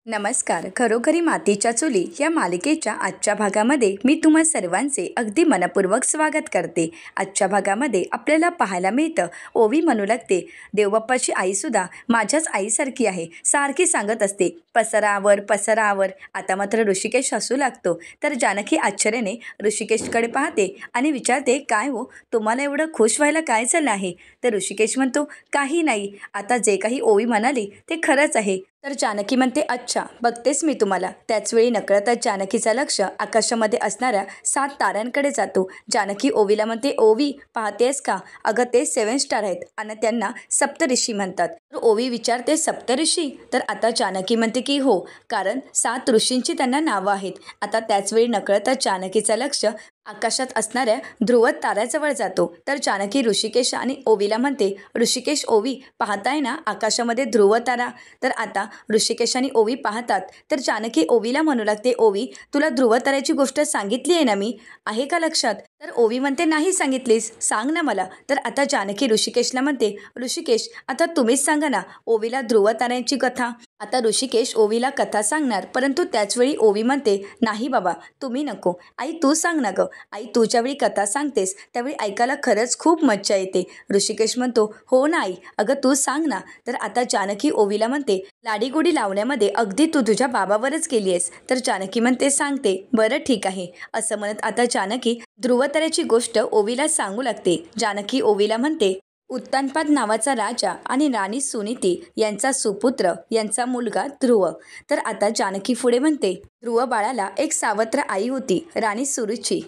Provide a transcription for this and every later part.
नमस्कार. घरोघरी मातीच्या चुली या मालिकेच्या आजच्या भागामध्ये मी तुम्हा सर्वांचे अगदी मनपूर्वक स्वागत करते. आजच्या भागामध्ये आपल्याला पाहायला मिळतं, ओवी म्हणू लागते, देवबाप्पाची आईसुद्धा माझ्याच आईसारखी आहे. सारखी सांगत असते, पसरावर पसरावर. आता मात्र ऋषिकेश हसू लागतो. तर जानकी आश्चर्याने ऋषिकेशकडे पाहते आणि विचारते, काय हो, तुम्हाला एवढं खुश व्हायला काय झालं आहे? तर ऋषिकेश म्हणतो, काही नाही. आता जे काही ओवी म्हणाली ते खरंच आहे. तर जानकी म्हणते, अच्छा, बघतेच मी तुम्हाला. त्याचवेळी नकळतच जानकीचं लक्ष आकाशामध्ये असणाऱ्या 7 ताऱ्यांकडे जातो. जानकी ओवीला म्हणते, ओवी पाहतेस का? अगं ते 7 स्टार आहेत आणि त्यांना सप्तऋषी म्हणतात. तर ओवी विचारते, सप्तऋषी? तर आता जानकी म्हणते की हो, कारण 7 ऋषींची त्यांना नावं आहेत. आता त्याचवेळी नकळतच जानकीचं लक्ष आकाशात असणाऱ्या ध्रुव ताऱ्याजवळ जातो. तर जानकी ऋषिकेश आणि ओवीला म्हणते, ऋषिकेश, ओवी पाहताय ना आकाशामध्ये ध्रुव तारा? तर आता ऋषिकेश आणि ओवी पाहतात. तर जानकी ओवीला म्हणू लागते, ओवी तुला ध्रुव ताऱ्याची गोष्ट सांगितली आहे ना मी, आहे का लक्षात? तर ओवी म्हणते, नाही सांगितलीस, सांग ना मला. तर आता जानकी ऋषिकेशला म्हणते, ऋषिकेश आता तुम्हीच सांगा ना ओवीला ध्रुव ताऱ्यांची कथा. आता ऋषिकेश ओवीला कथा सांगणार, परंतु त्याचवेळी ओवी म्हणते, नाही बाबा, तुम्ही नको, आई तू सांग ना गं. आई तू ज्यावेळी कथा सांगतेस त्यावेळी ऐकायला खरंच खूप मज्जा येते. ऋषिकेश म्हणतो, हो ना आई, अगं तू सांग ना. तर आता जानकी ओवीला म्हणते, लाडीगोडी लावण्यामध्ये अगदी तू तुझ्या बाबावरच गेली आहेस. तर जानकी म्हणते, सांगते, बरं ठीक आहे. असं म्हणत आता जानकी ध्रुवताऱ्याची गोष्ट ओवीला सांगू लागते. जानकी ओवीला म्हणते, उत्तानपाद नावाचा राजा आणि राणी सुनीती यांचा सुपुत्र, यांचा मुलगा ध्रुव. तर आता जानकी पुढे म्हणते, ध्रुव बाळाला एक सावत्र आई होती, राणी सुरुची.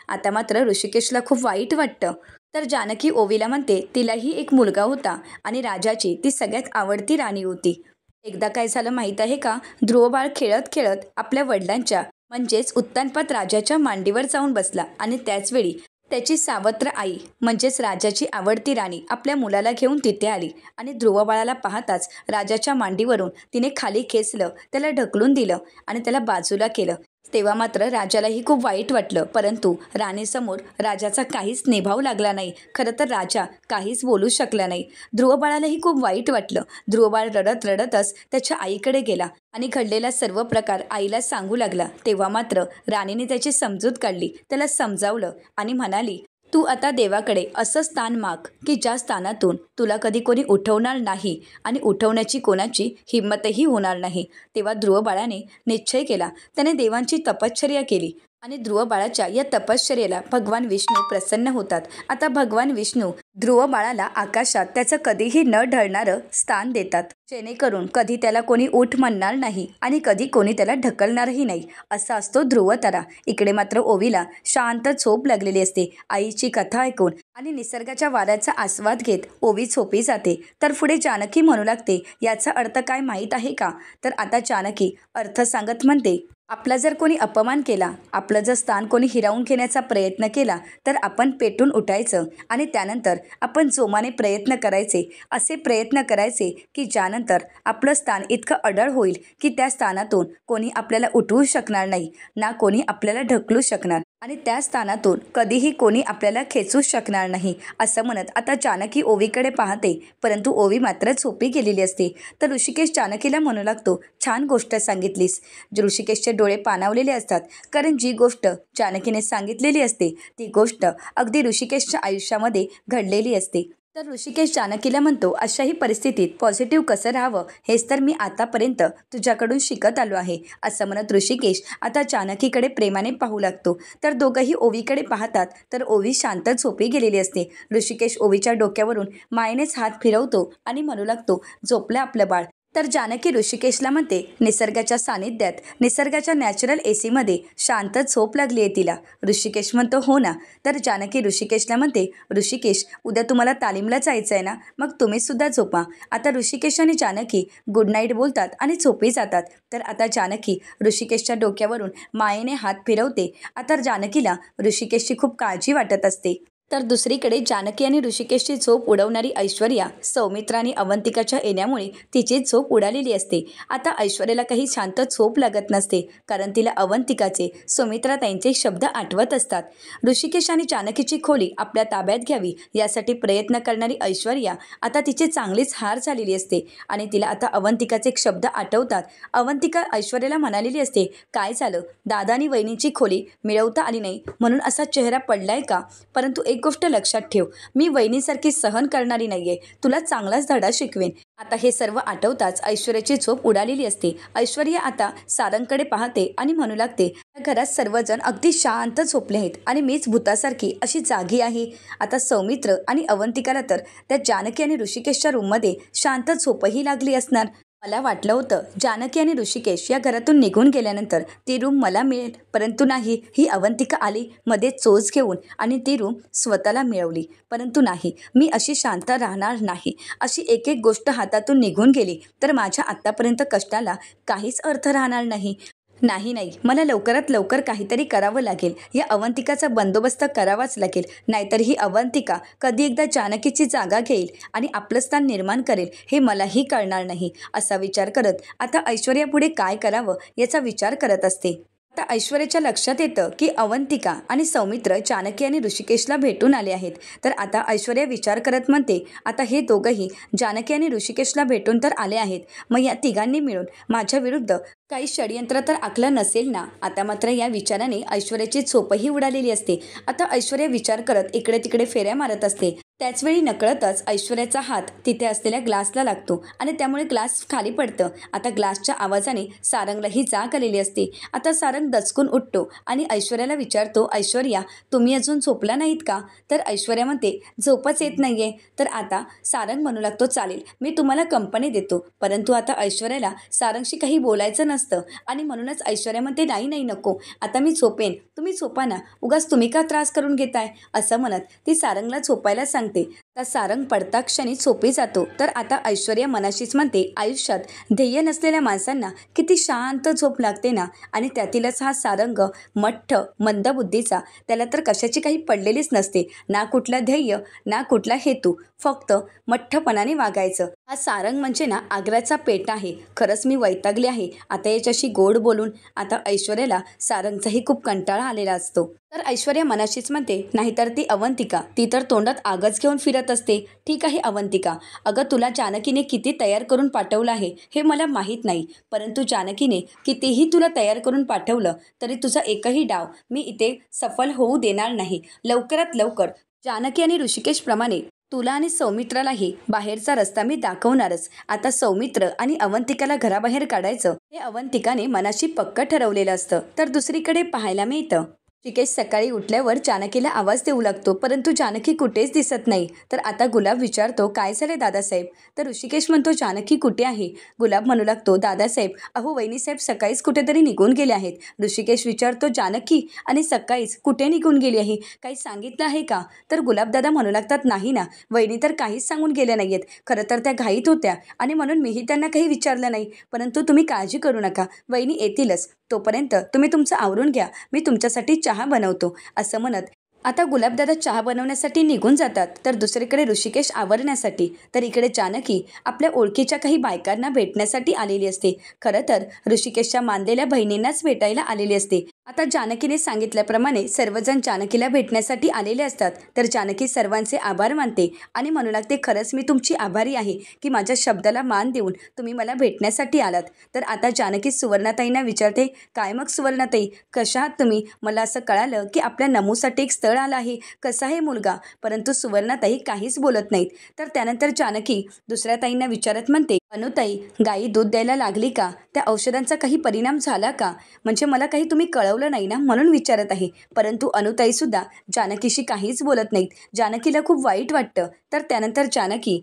आता मात्र ऋषिकेशला खूप वाईट वाटतं. तर जानकी ओवीला म्हणते, तिलाही एक मुलगा होता आणि राजाची ती सगळ्यात आवडती राणी होती. एकदा काय झालं माहीत आहे का? ध्रुव बाळ खेळत खेळत आपल्या वडिलांच्या म्हणजेच उत्तानपाद राजाच्या मांडीवर जाऊन बसला आणि त्याचवेळी त्याची सावत्र आई म्हणजेच राजाची आवडती राणी आपल्या मुलाला घेऊन तिथे आली आणि ध्रुव बाळाला पाहताच राजाच्या मांडीवरून तिने खाली खेचलं, त्याला ढकलून दिलं आणि त्याला बाजूला केलं. तेव्हा मात्र राजालाही खूप वाईट वाटलं, परंतु राणीसमोर राजाचा काहीच निभाव लागला नाही. खरं तर राजा काहीच बोलू शकला नाही. ध्रुव बाळालाही खूप वाईट वाटलं. ध्रुव बाळ रडत रडतच त्याच्या आईकडे गेला आणि घडलेला सर्व प्रकार आईला सांगू लागला. तेव्हा मात्र राणीने त्याची समजूत काढली, त्याला समजावलं आणि म्हणाली, तू आता देवाकडे असं स्थान माग की ज्या स्थानातून तुला कधी कोणी उठवणार नाही आणि उठवण्याची कोणाची हिंमतही होणार नाही. तेव्हा ध्रुव बाळाने निश्चय केला. त्याने देवांची तपश्चर्या केली आणि ध्रुव बाळाच्या या तपश्चर्येला भगवान विष्णू प्रसन्न होतात. आता भगवान विष्णू ध्रुव बाळाला आकाशात त्याचं कधीही न ढळणारं स्थान देतात, जेणेकरून कधी त्याला कोणी उठ म्हणणार नाही आणि कधी कोणी त्याला ढकलणारही नाही. असा असतो ध्रुव तारा. इकडे मात्र ओवीला शांत झोप लागलेली असते. आईची कथा ऐकून आणि निसर्गाच्या वाऱ्याचा आस्वाद घेत ओवी झोपी जाते. तर पुढे जानकी म्हणू लागते, याचा अर्थ काय माहीत आहे का? तर आता जानकी अर्थ सांगत म्हणते, आपला जर कोणी अपमान केला, आपलं जर स्थान कोणी हिरावून घेण्याचा प्रयत्न केला, तर आपण पेटून उठायचं आणि त्यानंतर आपण जोमाने प्रयत्न करायचे. असे प्रयत्न करायचे की ज्यानंतर आपलं स्थान इतकं अढळ होईल की त्या स्थानातून कोणी आपल्याला उठवू शकणार नाही, ना कोणी आपल्याला ढकलू शकणार आणि त्या स्थानातून कधीही कोणी आपल्याला खेचू शकणार नाही. असं म्हणत आता जानकी ओवीकडे पाहते, परंतु ओवी मात्र झोपी गेलेली असते. तर ऋषिकेश जानकीला म्हणू लागतो, छान गोष्ट सांगितलीस. ऋषिकेशचे डोळे पाणावलेले असतात, कारण जी गोष्ट जानकीने सांगितलेली असते ती गोष्ट अगदी ऋषिकेशच्या आयुष्यामध्ये घडलेली असते. तर ऋषिकेश जानकीला म्हणतो, अशाही परिस्थितीत पॉझिटिव्ह कसं राहावं हेच तर मी आतापर्यंत तुझ्याकडून शिकत आलो आहे. असं म्हणत ऋषिकेश आता जानकीकडे प्रेमाने पाहू लागतो. तर दोघंही ओवीकडे पाहतात. तर ओवी शांत झोपी गेलेली असते. ऋषिकेश ओवीच्या डोक्यावरून मायेनेच हात फिरवतो आणि म्हणू लागतो, झोपलं आपलं बाळ. तर जानकी ऋषिकेशला म्हणते, निसर्गाच्या सानिध्यात निसर्गाच्या नॅचरल एसीमध्ये शांत झोप लागली आहे तिला. ऋषिकेश म्हणतो, हो ना. तर जानकी ऋषिकेशला म्हणते, ऋषिकेश उद्या तुम्हाला तालीमला जायचं आहे ना, मग तुम्हीसुद्धा झोपा. आता ऋषिकेश आणि जानकी गुड नाईट बोलतात आणि झोपी जातात. तर आता जानकी ऋषिकेशच्या डोक्यावरून मायेने हात फिरवते. आता जानकीला ऋषिकेशची खूप काळजी वाटत असते. तर दुसरीकडे जानकी आणि ऋषिकेशची झोप उडवणारी ऐश्वर्या सौमित्र आणि अवंतिकाच्या येण्यामुळे तिची झोप उडालेली असते. आता ऐश्वर्याला काही शांत झोप लागत नसते, कारण तिला अवंतिकाचे, सौमित्राताईंचे शब्द आठवत असतात. ऋषिकेश आणि जानकीची खोली आपल्या ताब्यात घ्यावी यासाठी प्रयत्न करणारी ऐश्वर्या आता तिची चांगलीच हार झालेली असते आणि तिला आता अवंतिकाचे शब्द आठवतात. अवंतिका ऐश्वर्याला म्हणालेली असते, काय झालं, दादा आणि वहिनीची खोली मिळवता आली नाही म्हणून असा चेहरा पडलाय का? परंतु एक गोष्ट लक्षात ठेव, मी वहिनीसारखी सहन करणारी नाहीये, तुला चांगलाच धडा शिकवेन. आता हे सर्व आठवताच ऐश्वर्याची झोप उडालेली असते. ऐश्वर्या आता सारंगकडे पाहते आणि म्हणू लागते, या घरात सर्वजण अगदी शांत झोपले आहेत आणि मीच भूतासारखी अशी जागी आहे. आता सौमित्र आणि अवंतिकाला तर त्या जानकी आणि ऋषिकेशच्या रूममध्ये शांत झोपही लागली असणार. मला वाटलं होतं जानकी आणि ऋषिकेश या घरातून निघून गेल्यानंतर ती रूम मला मिळेल, परंतु नाही, ही अवंतिका आली मध्ये चोच घेऊन आणि ती रूम स्वतःला मिळवली. परंतु नाही, मी अशी शांत राहणार नाही. अशी एक एक गोष्ट हातातून निघून गेली तर माझ्या आत्तापर्यंत कष्टाला काहीच अर्थ राहणार नाही. नाही, मला लवकरात लवकर काहीतरी करावं लागेल. या अवंतिकाचा बंदोबस्त करावाच लागेल, नाहीतर ही अवंतिका कधी एकदा जानकीची जागा घेईल आणि आपलं स्थान निर्माण करेल हे मलाही कळणार नाही. असा विचार करत आता ऐश्वर्या पुढे काय करावं याचा विचार करत असते. आता ऐश्वर्याच्या लक्षात येतं की अवंतिका आणि सौमित्र जानकी आणि ऋषिकेशला भेटून आले आहेत. तर आता ऐश्वर्या विचार करत म्हणते, आता हे दोघंही जानकी आणि ऋषिकेशला भेटून तर आले आहेत, मग या तिघांनी मिळून माझ्या विरुद्ध काही षडयंत्र तर आखलं नसेल ना? आता मात्र या विचाराने ऐश्वर्याची झोपही उडालेली असते. आता ऐश्वर्या विचार करत इकडे तिकडे फेऱ्या मारत असते. त्याचवेळी नकळतच ऐश्वर्याचा हात तिथे असलेल्या ग्लासला लागतो आणि त्यामुळे ग्लास खाली पडतं. आता ग्लासच्या आवाजाने सारंगलाही जाग आलेली असते. आता सारंग दचकून उठतो आणि ऐश्वर्याला विचारतो, ऐश्वर्या, तुम्ही अजून झोपला नाहीत का? तर ऐश्वर्या म्हणते, झोपच येत नाहीये. तर आता सारंग म्हणू लागतो, चालेल, मी तुम्हाला कंपनी देतो. परंतु आता ऐश्वर्याला सारंगशी काही बोलायचं नसतं आणि म्हणूनच ऐश्वर्या म्हणते, नाही, नको, आता मी झोपेन, तुम्ही झोपा ना, उगाच तुम्ही का त्रास करून घेताय? असं म्हणत ती सारंगला झोपायला सांगते. तर सारंग पडता क्षणी झोपी जातो. तर आता ऐश्वर्या मनाशीच म्हणते, आयुष्यात ध्येय नसलेल्या माणसांना किती शांत झोप लागते ना. आणि त्यातीलच हा सारंग मठ्ठ मंदबुद्धीचा, त्याला तर कशाची काही पडलेलीच नसते, ना कुठला ध्येय ना कुठला हेतू, फक्त मठ्ठपणाने वागायचं. हा सारंग म्हणजे ना आग्र्याचा पेटा आहे. खरंच मी वैतागले आहे आता याच्याशी गोड बोलून. आता ऐश्वर्याला सारंगचाही खूप कंटाळा आलेला असतो. तर ऐश्वर्या मनाशीच म्हणते, नाहीतर ती अवंतिका, ती तर तोंडात आगच घेऊन फिरत असते. ठीक आहे अवंतिका, अगं तुला जानकीने किती तयार करून पाठवलं आहे हे मला माहीत नाही, परंतु जानकीने कितीही तुला तयार करून पाठवलं तरी तुझा एकही डाव मी इथे सफल होऊ देणार नाही. लवकरात लवकर जानकी आणि ऋषिकेशप्रमाणे तुला आणि सौमित्रालाही बाहेरचा रस्ता मी दाखवणारच. आता सौमित्र आणि अवंतिकाला घराबाहेर काढायचं हे अवंतिकाने मनाशी पक्क ठरवलेलं असतं. तर दुसरीकडे पाहायला मिळतं, ऋषिकेश सकाळी उठल्यावर जानकीला आवाज देऊ लागतो, परंतु जानकी कुठेच दिसत नाही. तर आता गुलाब विचारतो, काय झाले दादासाहेब? तर ऋषिकेश म्हणतो, जानकी कुठे आहे? गुलाब म्हणू लागतो, दादासाहेब, अहो वहिनीसाहेब सकाळीच कुठेतरी निघून गेले आहेत. ऋषिकेश विचारतो, जानकी आणि सकाळीच कुठे निघून गेली आहे? काही सांगितलं आहे का? तर गुलाबदादा म्हणू लागतात, नाही ना, वहिनी तर काहीच सांगून गेल्या नाहीयेत. खरं तर त्या घाईत होत्या आणि म्हणून मीही त्यांना काही विचारलं नाही. परंतु तुम्ही काळजी करू नका, वहिनी येतीलच. तोपर्यंत तुम्ही तुमचं आवरून घ्या, मी तुमच्यासाठी चहा बनवतो. असं म्हणत आता गुलाबदादा चहा बनवण्यासाठी निघून जातात. तर दुसरीकडे ऋषिकेश आवरण्यासाठी, तर इकडे जानकी आपल्या ओळखीच्या काही बायकांना भेटण्यासाठी आलेली असते. खरं तर ऋषिकेशच्या मानलेल्या बहिणींनाच भेटायला आलेली असते. आता जानकीने सांगितल्याप्रमाणे सर्वजण जानकीला भेटण्यासाठी आलेले असतात. तर जानकी सर्वांचे आभार मानते आणि म्हणू लागते, खरंच मी तुमची आभारी आहे की माझ्या शब्दाला मान देऊन तुम्ही मला भेटण्यासाठी आलात. तर आता जानकी सुवर्णाताईंना विचारते, काय मग सुवर्णाताई, कशा आहात तुम्ही? मला असं कळालं की आपल्या नमूसाठी एक स्थळ आलं आहे, कसा आहे मुलगा? परंतु सुवर्णाताई काहीच बोलत नाहीत. तर त्यानंतर जानकी दुसऱ्या ताईंना विचारत म्हणते, अनुताई, गाई दूध द्यायला लागली का? त्या औषधांचा काही परिणाम झाला का? म्हणजे मला काही तुम्ही कळवलं नाही ना, म्हणून विचारत आहे. परंतु अनुताई सुद्धा जानकीशी काहीच बोलत नाहीत. जानकीला खूप वाईट वाटतं. तर त्यानंतर जानकी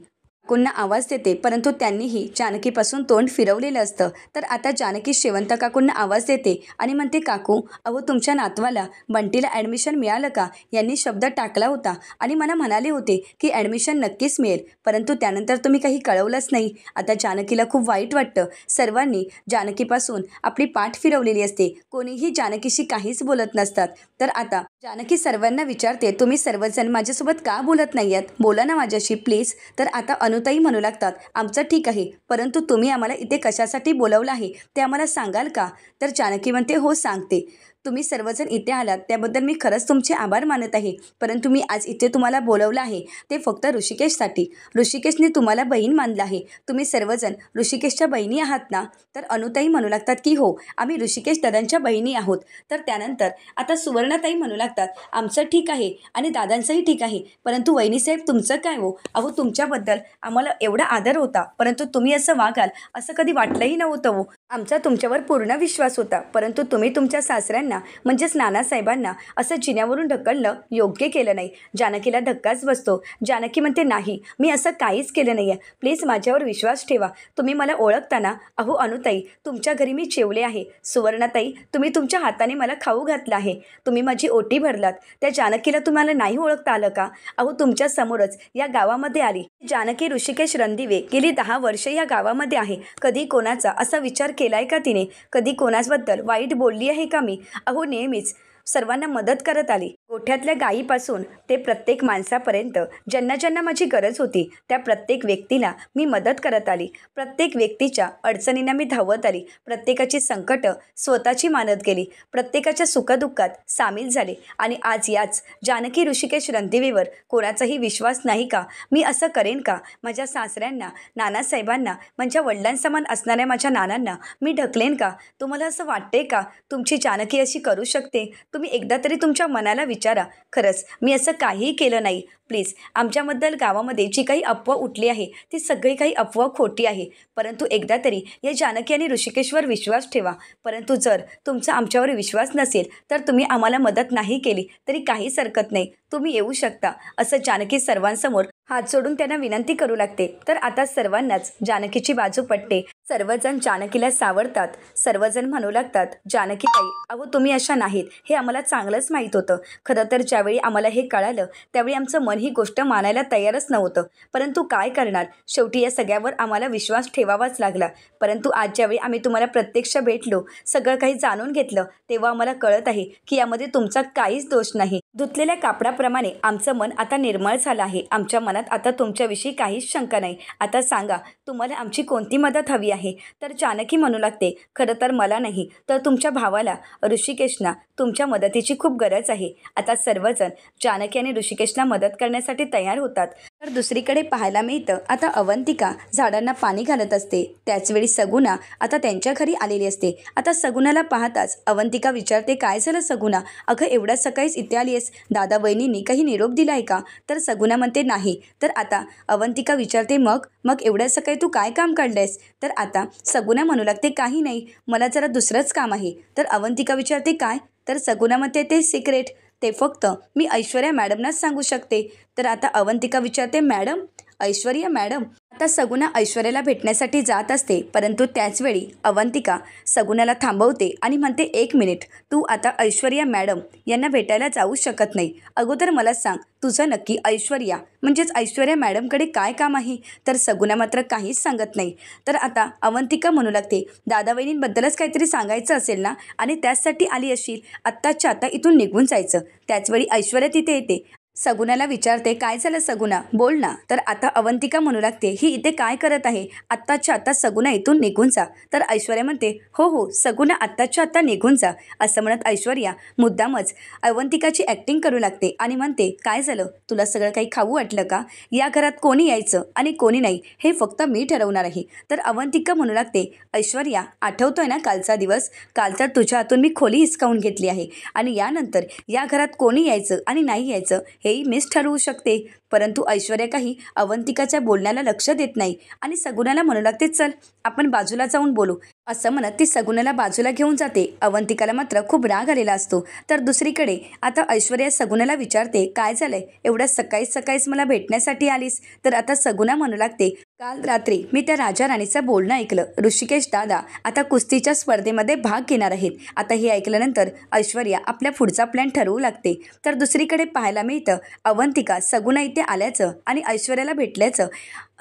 काकूंना आवाज देते, परंतु त्यांनीही जानकीपासून तोंड फिरवलेलं असतं. तर आता जानकी शेवंत काकूंना आवाज देते आणि म्हणते, काकू, अहो तुमच्या नातवाला बंटीला ॲडमिशन मिळालं का? यांनी शब्द टाकला होता आणि मला म्हणाले होते की ॲडमिशन नक्कीच मिळेल, परंतु त्यानंतर तुम्ही काही कळवलंच नाही. आता जानकीला खूप वाईट वाटतं. सर्वांनी जानकीपासून आपली पाठ फिरवलेली असते, कोणीही जानकीशी काहीच बोलत नसतात. तर आता जानकी सर्वांना विचारते, तुम्ही सर्वजण माझ्यासोबत का बोलत नाही आहात? बोला ना माझ्याशी प्लीज. तर आता अनुताई म्हणू लागतात, आमचं ठीक आहे, परंतु तुम्ही आम्हाला इथे कशासाठी बोलावलं आहे ते आम्हाला सांगाल का? तर जानकी म्हणते, हो सांगते. तुम्ही सर्वजण इथे आलात त्याबद्दल मी खरंच तुमचे आभार मानत आहे. परंतु मी आज इथे तुम्हाला बोलवलं आहे ते फक्त ऋषिकेशसाठी. ऋषिकेशने तुम्हाला बहीण मानलं आहे. तुम्ही सर्वजण ऋषिकेशच्या बहिणी आहात ना? तर अनुताई म्हणू लागतात की हो, आम्ही ऋषिकेश दादांच्या बहिणी आहोत. तर त्यानंतर आता सुवर्णाताई म्हणू लागतात, आमचं ठीक आहे आणि दादांचंही ठीक आहे, परंतु वहिनीसाहेब तुमचं काय हो? अहो तुमच्याबद्दल आम्हाला एवढा आदर होता, परंतु तुम्ही असं वागाल असं कधी वाटलंही नव्हतं हो. आमचा तुमच्यावर पूर्ण विश्वास होता, परंतु तुम्ही तुमच्या सासऱ्यांना म्हणजेच नानासाहेबांना असं जिन्यावरून ढकलणं योग्य केलं नाही. जानकीला धक्काच बसतो. जानकी म्हणते, नाही मी असं काहीच केलं नाही आहे, प्लीज माझ्यावर विश्वास ठेवा. तुम्ही मला ओळखता ना? अहो अनुताई, तुमच्या घरी मी जेवले आहे. सुवर्णाताई, तुम्ही तुमच्या हाताने मला खाऊ घातलं आहे. तुम्ही माझी ओटी भरलात. त्या जानकीला तुम्हाला नाही ओळखता आलं का? अहो तुमच्या समोरच या गावामध्ये आली. जानकी ऋषिकेश रणदिवे गेली 10 वर्ष या गावामध्ये आहे. कधी कोणाचा असा विचार केलाय का तिने? कधी कोणाबद्दल वाईट बोलली आहे का मी? अहो नेहमीच सर्वांना मदत करत आली. गोठ्यातल्या गायीपासून ते प्रत्येक माणसापर्यंत ज्यांना ज्यांना माझी गरज होती त्या प्रत्येक व्यक्तीला मी मदत करत आली. प्रत्येक व्यक्तीच्या अडचणींना मी धावत आली. प्रत्येकाची संकटं स्वतःची मानत गेली. प्रत्येकाच्या सुखदुःखात सामील झाले. आणि आज याच जानकी ऋषिकेश रणदिवेवर कोणाचाही विश्वास नाही का? मी असं करेन का? माझ्या सासऱ्यांना, नानासाहेबांना, माझ्या वडिलांसमान असणाऱ्या माझ्या नानांना मी ढकलेन का? तुम्हाला असं वाटते का तुमची जानकी अशी करू शकते? तुम्ही एकदा तरी तुमच्या मनाला विचारा. खरंच मी असं काहीही केलं नाही. प्लीज, आमच्याबद्दल गावामध्ये जी काही अफवा उठली आहे ती सगळी काही अफवा खोटी आहे. परंतु एकदा तरी या जानकी आणि ऋषिकेशवर विश्वास ठेवा. परंतु जर तुमचा आमच्यावर विश्वास नसेल तर तुम्ही आम्हाला मदत नाही केली तरी काहीच हरकत नाही, तुम्ही येऊ शकता, असं जानकी सर्वांसमोर हात जोडून त्यांना विनंती करू लागते. तर आता सर्वांनाच जानकीची बाजू पटते. सर्वजण जानकीला सावरतात. सर्वजण म्हणू लागतात, जानकीताई, अहो तुम्ही अशा नाहीत हे आम्हाला चांगलंच माहीत होतं. खरं तर ज्यावेळी आम्हाला हे कळालं त्यावेळी आमचं मन ही गोष्ट मानायला तयारच नव्हतं, परंतु काय करणार, शेवटी या सगळ्यावर आम्हाला विश्वास ठेवावाच लागला. परंतु आज ज्यावेळी आम्ही तुम्हाला प्रत्यक्ष भेटलो, सगळं काही जाणून घेतलं, तेव्हा आम्हाला कळत आहे की यामध्ये तुमचा काहीच दोष नाही. धुतलेल्या कापडाप्रमाणे आमचं मन आता निर्मळ झालं आहे. आमच्या मनात आता तुमच्याविषयी काहीच शंका नाही. आता सांगा, तुम्हाला आमची कोणती मदत हवी आहे? तर जानकी म्हणू लागते, खरं तर मला नाही तर तुमच्या भावाला ऋषिकेशना तुमच्या मदतीची खूप गरज आहे. आता सर्वजण जानकी आणि ऋषिकेशला मदत करण्यासाठी तयार होतात. तर दुसरीकडे पाहायला मिळतं, आता अवंतिका झाडांना पाणी घालत असते. त्याचवेळी सगुणा आता त्यांच्या घरी आलेली असते. आता सगुणाला पाहताच अवंतिका विचारते, काय झालं सगुणा? अगं एवढ्या सकाळीच इथे आली आहेस, दादा बहिणींनी काही निरोप दिला आहे का? तर सगुणा म्हणते, नाही. तर आता अवंतिका विचारते, मग मग एवढ्या सकाळी तू काय काम काढलंयस? तर आता सगुणा म्हणू लागते, काही नाही, मला जरा दुसरंच काम आहे. तर अवंतिका विचारते, काय? तर सगुणा म्हणते, ते सिक्रेट, ते फक्त मी ऐश्वर्या मॅडमनाच सांगू शकते. तर आता अवंतिका विचारते, मॅडम? ऐश्वर्या मॅडम? आता सगुणा ऐश्वर्याला भेटण्यासाठी जात असते, परंतु त्याचवेळी अवंतिका सगुणाला थांबवते आणि म्हणते, 1 मिनिट, तू आता ऐश्वर्या मॅडम यांना भेटायला जाऊ शकत नाही. अगोदर मला सांग, तुझं नक्की ऐश्वर्या म्हणजेच ऐश्वर्या मॅडमकडे काय काम आहे? तर सगुणा मात्र काहीच सांगत नाही. तर आता अवंतिका म्हणू लागते, दादा वहिनींबद्दलच काहीतरी सांगायचं असेल ना, आणि त्याचसाठी आली असशील, आत्ताच्या आता इथून निघून जायचं. त्याचवेळी ऐश्वर्या तिथे येते. सगुणाला विचारते, काय झालं सगुणा, बोल ना. तर आता अवंतिका म्हणू लागते, ही इथे काय करत आहे? आत्ताच्या आत्ता सगुणा इथून निघून जा. तर ऐश्वर्या म्हणते, हो हो सगुणा, आत्ताच्या आत्ता निघून जा. असं म्हणत ऐश्वर्या मुद्दामच अवंतिकाची ॲक्टिंग करू लागते आणि म्हणते, काय झालं, तुला सगळं काही खाऊ वाटलं का? या घरात कोणी यायचं आणि कोणी नाही हे फक्त मी ठरवणार आहे. तर अवंतिका म्हणू लागते, ऐश्वर्या, आठवतोय ना कालचा दिवस? काल तर तुझ्या हातून मी खोली हिसकावून घेतली आहे आणि यानंतर या घरात कोणी यायचं आणि नाही यायचं हेही मीच ठरवू शकते. परंतु ऐश्वर्या काही अवंतिकाच्या बोलण्याला लक्ष देत नाही आणि सगुणाला म्हणू लागते, चल आपण बाजूला जाऊन बोलू. असं म्हणत ती सगुणाला बाजूला घेऊन जाते. अवंतिकाला मात्र खूप राग आलेला असतो. तर दुसरीकडे आता ऐश्वर्या सगुणाला विचारते, काय झालंय, एवढ्या सकाळीच सकाळीच मला भेटण्यासाठी आलीस? तर आता सगुणा म्हणू लागते, काल रात्री मी त्या राजा राणीचं बोलणं ऐकलं. ऋषिकेश दादा आता कुस्तीच्या स्पर्धेमध्ये भाग घेणार आहेत. आता हे ऐकल्यानंतर ऐश्वर्या आपल्या पुढचा प्लॅन ठरवू लागते. तर दुसरीकडे पाहायला मिळतं अवंतिका सगुणा इथे आल्याचं आणि ऐश्वर्याला भेटल्याचं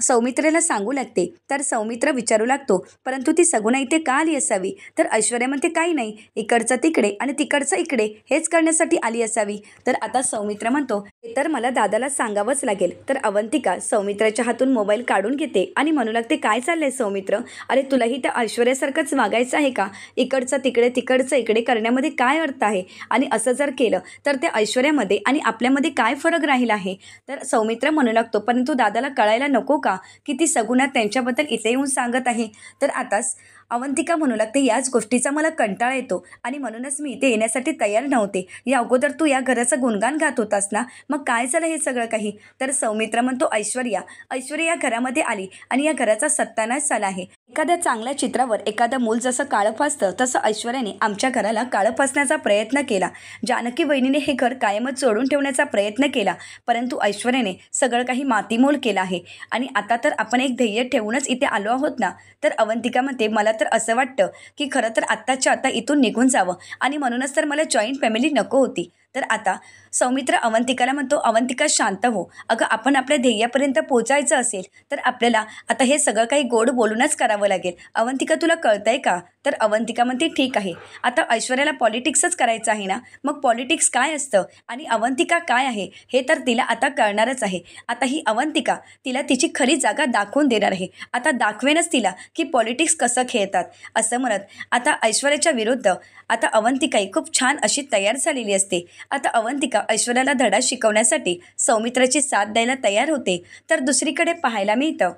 सौमित्रेला सांगू लागते. तर सौमित्र विचारू लागतो, परंतु ती सगुणा इथे का आली असावी? तर ऐश्वर्या म्हणते काही नाही, इकडचं तिकडे आणि तिकडचं इकडे हेच करण्यासाठी आली असावी. तर आता सौमित्र म्हणतो हे तर मला दादाला सांगावंच लागेल. तर अवंतिका सौमित्राच्या हातून मोबाईल काढून घेते आणि म्हणू लागते काय चाललंय सौमित्र? अरे तुलाही त्या ऐश्वर्यासारखंच वागायचं आहे का? इकडचं तिकडे तिकडचं इकडे करण्यामध्ये काय अर्थ आहे? आणि असं जर केलं तर त्या ऐश्वर्यामध्ये आणि आपल्यामध्ये काय फरक राहिला आहे? तर सौमित्र म्हणू लागतो परंतु दादाला कळायला नको का की ती सगुणा त्यांच्याबद्दल इथे येऊन सांगत आहे? तर आताच अवंतिका म्हणू लागते याच गोष्टीचा मला कंटाळा येतो आणि म्हणूनच मी इथे येण्यासाठी तयार नव्हते. या अगोदर तू या घराचं गुणगान गात होतास ना, मग काय झालं हे सगळं काही? तर सौमित्र म्हणतो ऐश्वर्या या घरामध्ये आली आणि या घराचा सत्यानाश झाला आहे. एखाद्या चांगल्या चित्रावर एखादं मूल जसं काळं फासतं तसं ऐश्वर्याने आमच्या घराला काळं फासण्याचा प्रयत्न केला. जानकी वहिनीने हे घर कायमच जोडून ठेवण्याचा प्रयत्न केला, परंतु ऐश्वर्याने सगळं काही मातीमोल केलं आहे आणि आता तर आपण एक ध्येय ठेवूनच इथे आलो आहोत ना. तर अवंतिका म्हणते मला तर असं वाटतं की खरं तर आत्ताच्या आता इथून निघून जावं आणि म्हणूनच तर मला जॉईंट फॅमिली नको होती. तर आता सौमित्र अवंतिकाला म्हणतो अवंतिका शांत हो. अगं आपण आपल्या ध्येयापर्यंत पोचायचं असेल तर आपल्याला आता हे सगळं काही गोड बोलूनच करावं लागेल. अवंतिका तुला कळतंय का? तर अवंतिका म्हणते ठीक आहे, आता ऐश्वर्याला पॉलिटिक्सच करायचं आहे ना, मग पॉलिटिक्स काय असतं आणि अवंतिका काय आहे हे तर तिला आता कळणारच आहे. आता ही अवंतिका तिला तिची खरी जागा दाखवून देणार आहे. आता दाखवेनच तिला की पॉलिटिक्स कसं खेळतात. असं म्हणत आता ऐश्वर्याच्या विरुद्ध आता अवंतिकाही खूप छान अशी तयार झालेली असते. आता अवंतिका ऐश्वर्याला धडा शिकवण्यासाठी सौमित्राची साथ द्यायला तयार होते. तर दुसरीकडे पाहायला मिळतं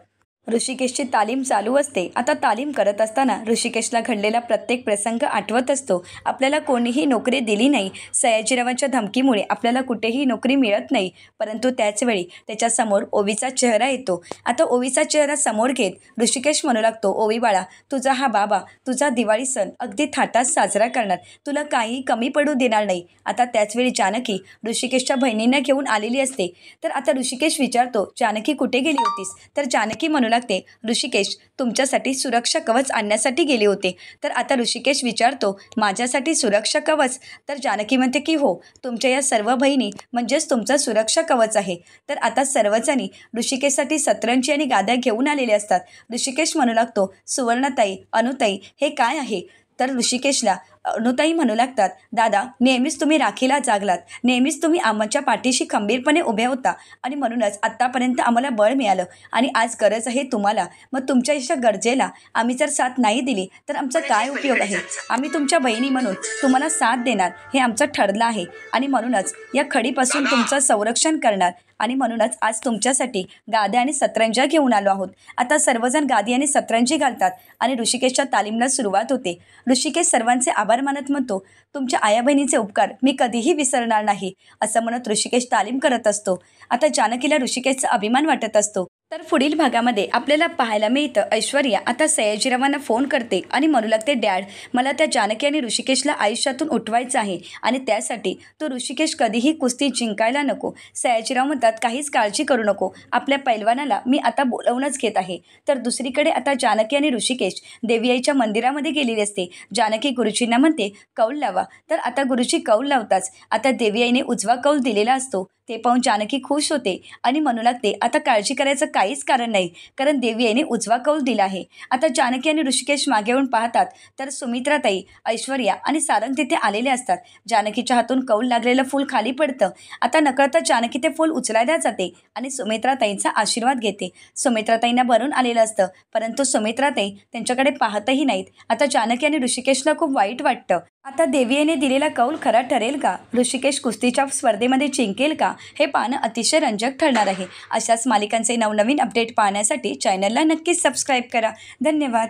ऋषिकेशची तालीम चालू असते. आता तालीम करत असताना ऋषिकेशला घडलेला प्रत्येक प्रसंग आठवत असतो. आपल्याला कोणीही नोकरी दिली नाही, सयाजीरावांच्या धमकीमुळे आपल्याला कुठेही नोकरी मिळत नाही, परंतु त्याचवेळी त्याच्यासमोर ओवीचा चेहरा येतो. आता ओवीचा चेहरा समोर घेत ऋषिकेश म्हणू लागतो ओवी बाळा, तुझा हा बाबा तुझा दिवाळी सण अगदी थाटात साजरा करणार, तुला काही कमी पडू देणार नाही. आता त्याचवेळी जानकी ऋषिकेशच्या बहिणींना घेऊन आलेली असते. तर आता ऋषिकेश विचारतो जानकी कुठे गेली होतीस? तर जानकी म्हणू लागते ऋषिकेश तुमच्यासाठी सुरक्षा कवच आणण्यासाठी गेले होते. तर आता ऋषिकेश विचारतो माझ्यासाठी सुरक्षा कवच? तर जानकी म्हणते की हो, तुमच्या या सर्व बहिणी म्हणजेच तुमचा सुरक्षा कवच आहे. तर आता सर्वजणी ऋषिकेशसाठी सतरंजी आणि गाद्या घेऊन आलेले असतात. ऋषिकेश म्हणू लागतो सुवर्णताई अनुताई हे काय आहे? तर ऋषिकेशला अनुताई म्हणू लागतात दादा नेहमीच तुम्ही राखीला जागलात, नेहमीच तुम्ही आमच्या पाठीशी खंबीरपणे उभ्या होता आणि म्हणूनच आत्तापर्यंत आम्हाला बळ मिळालं आणि आज गरज आहे तुम्हाला. मग तुमच्या अशा गरजेला आम्ही जर साथ नाही दिली तर आमचा काय उपयोग आहे? आम्ही तुमच्या बहिणी म्हणून तुम्हाला साथ देणार हे आमचं ठरलं आहे आणि म्हणूनच या खडीपासून तुमचं संरक्षण करणार आणि म्हणूनच आज तुमच्यासाठी गाद्या आणि सतरंज्या घेऊन आलो आहोत. आता सर्वजण गादी आणि सतरंजी घालतात आणि ऋषिकेशच्या तालीमला सुरुवात होते. ऋषिकेश सर्वांचे आभार मानत म्हणतो तुमच्या आया बहिणीचे उपकार मी कधीही विसरणार नाही. असं म्हणत ऋषिकेश तालीम करत असतो. आता जानकीला ऋषिकेशचा अभिमान वाटत असतो. तर पुढील भागामध्ये आपल्याला पाहायला मिळतं ऐश्वर्या आता सयाजीरावांना फोन करते आणि म्हणू लागते डॅड मला त्या जानकी आणि ऋषिकेशला आयुष्यातून उठवायचं आहे आणि त्यासाठी तो ऋषिकेश कधीही कुस्ती जिंकायला नको. सयाजीराव म्हणतात काहीच काळजी करू नको, आपल्या पैलवानाला मी आता बोलवूनच घेत आहे. तर दुसरीकडे आता जानकी आणि ऋषिकेश देवी आईच्या मंदिरामध्ये गेलेली असते. जानकी गुरुजींना म्हणते कौल लावा. तर आता गुरुजी कौल लावताच आता देवी आईने उजवा कौल दिलेला असतो. ते पाहून जानकी खुश होते आणि म्हणू लागते आता काळजी करायचं काहीच कारण नाही, कारण देवी आईने उजवा कौल दिला आहे. आता जानकी आणि ऋषिकेश मागे येऊन पाहतात तर सुमित्राताई ऐश्वर्या आणि सारंग तिथे आलेले असतात. जानकीच्या हातून कौल लागलेलं फूल खाली पडतं. आता नकळत जानकी ते फूल उचलायला जाते आणि सुमित्राताईंचा आशीर्वाद घेते. सुमित्राताईंना भरून आलेलं असतं, परंतु सुमित्राताई त्यांच्याकडे पाहतही नाहीत. आता जानकी आणि ऋषिकेशला खूप वाईट वाटतं. आता देवी आईने दिलेला कौल खरा ठरेल का? ऋषिकेश कुस्तीच्या स्पर्धेमध्ये जिंकेल का? हे पाहणं अतिशय रंजक ठरणार आहे. अशाच मालिकांचे नवनवीन अपडेट पाहण्यासाठी चॅनलला नक्कीच सबस्क्राईब करा. धन्यवाद.